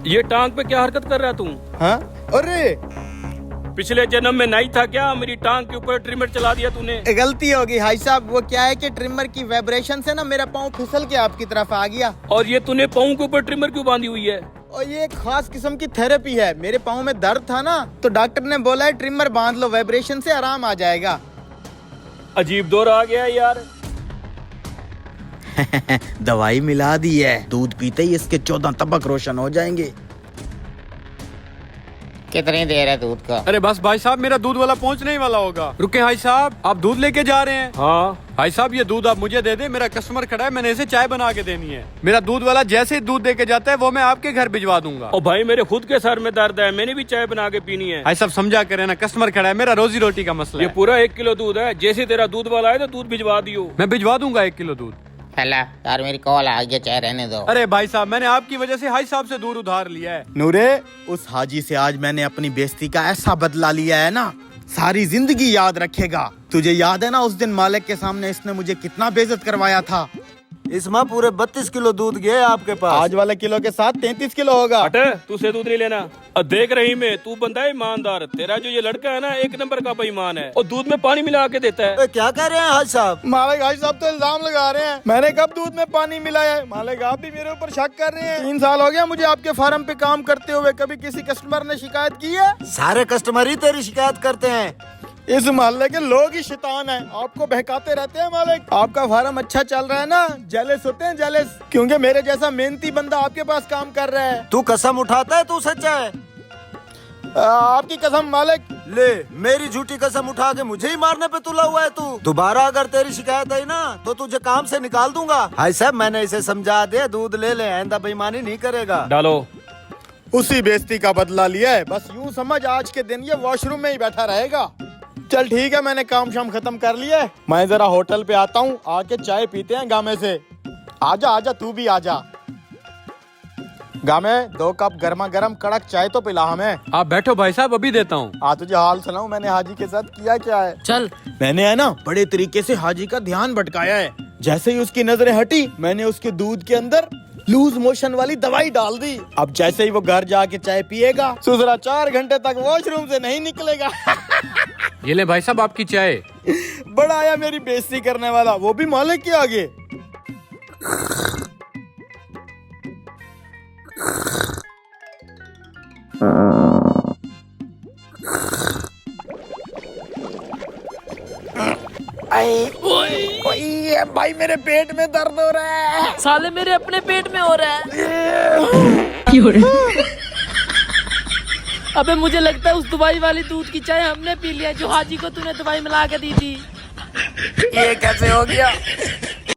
ये टांग पे क्या हरकत कर रहा तू? हाँ? अरे पिछले जन्म में नहीं था क्या? मेरी टांग के ऊपर ट्रिमर चला दिया तूने। गलती होगी भाई साहब। वो क्या है कि ट्रिमर की वाइब्रेशन से ना मेरा पाँव फिसल के आपकी तरफ आ गया। और ये तूने पाँव के ऊपर ट्रिमर क्यों बांधी हुई है? और ये एक खास किस्म की थेरेपी है। मेरे पाँव में दर्द था ना, तो डॉक्टर ने बोला है ट्रिमर बांध लो, वाइब्रेशन से आराम आ जाएगा। अजीब दौर आ गया यार। दवाई मिला दी है, दूध पीते ही इसके 14 तबक रोशन हो जाएंगे। कितनी देर है दूध का? अरे बस भाई साहब, मेरा दूध वाला पहुंचने ही वाला होगा। रुके भाई साहब, आप दूध लेके जा रहे हैं? हाँ भाई साहब, ये दूध आप मुझे दे दे, मेरा कस्टमर खड़ा है, मैंने इसे चाय बना के देनी है। मेरा दूध वाला जैसे ही दूध दे के जाता है वो मैं आपके घर भिजवा दूंगा। और भाई मेरे खुद के सर में दर्द है, मैंने भी चाय बना के पीनी है। भाई साहब समझा करे ना, कस्टमर खड़ा है, मेरा रोजी रोटी का मसला ये है। पूरा 1 किलो दूध है। जैसे तेरा दूध वाला है तो दूध भिजवा दियो। मैं भिजवा दूंगा 1 किलो दूध। हेला यार, मेरी कॉल आ गई, चाय रहने दो। अरे भाई साहब, मैंने आपकी वजह से हाई साहब से दूध उधार लिया है। नूरे, उस हाजी से आज मैंने अपनी बेइज्जती का ऐसा बदला लिया है ना, सारी जिंदगी याद रखेगा। तुझे याद है ना उस दिन मालिक के सामने इसने मुझे कितना बेइज्जत करवाया था। इस माह पूरे 32 किलो दूध गए आपके पास। आज वाले किलो के साथ 33 किलो होगा। हट, तू से दूध नहीं लेना। और देख रही मैं, तू बंदा है ईमानदार। तेरा जो ये लड़का है ना, 1 नंबर का बेईमान है और दूध में पानी मिला के देता है। क्या कर रहे हैं हाज साहब? मालिक हाजी साहब तो इल्जाम लगा रहे हैं, मैंने कब दूध में पानी मिलाया है। मालिक आप भी मेरे ऊपर शक कर रहे हैं। 3 साल हो गया मुझे आपके फार्म पे काम करते हुए, कभी किसी कस्टमर ने शिकायत की है? सारे कस्टमर ही तेरी शिकायत करते हैं। इस मोहल्ले के लोग ही शैतान हैं, आपको बहकाते रहते हैं। मालिक आपका फार्म अच्छा चल रहा है ना, जेलस होते हैं, जेलस, क्योंकि मेरे जैसा मेहनती बंदा आपके पास काम कर रहा है। तू कसम उठाता है, तू सच्चा है? आपकी कसम मालिक। ले, मेरी झूठी कसम उठा के मुझे ही मारने पे तुला हुआ है तू। दोबारा अगर तेरी शिकायत आई ना तो तुझे काम से निकाल दूंगा। हाय साहब, मैंने इसे समझा दिया, दूध ले ले, आइंदा बेईमानी नहीं करेगा। डालो। उसी बेइज्जती का बदला लिया है, बस यूं समझ आज के दिन ये वॉशरूम में ही बैठा रहेगा। चल ठीक है, मैंने काम शाम खत्म कर लिया है, मैं जरा होटल पे आता हूँ, आके चाय पीते हैं गामे से। आजा आजा, तू भी आजा। गामे 2 कप गर्मा गर्म कड़क चाय तो पिला हमें। आप बैठो भाई साहब, अभी देता हूँ। तुझे हाल सुनाऊं मैंने हाजी के साथ किया क्या है। चल। मैंने है ना बड़े तरीके से हाजी का ध्यान भटकाया है। जैसे ही उसकी नजरें हटी, मैंने उसके दूध के अंदर लूज मोशन वाली दवाई डाल दी। अब जैसे ही वो घर जाके चाय पिएगा, सुसरा 4 घंटे तक वॉशरूम से नहीं निकलेगा। ये ले भाई साहब आपकी चाय। बड़ा आया मेरी बेइज्जती करने वाला, वो भी मालिक के आगे। ओए भाई, मेरे पेट में दर्द हो रहा है। साले मेरे अपने पेट में हो रहा है। अबे मुझे लगता है उस दुबई वाली दूध की चाय हमने पी लिया, जो हाजी को तूने दवाई मिला के दी थी। ये कैसे हो गया?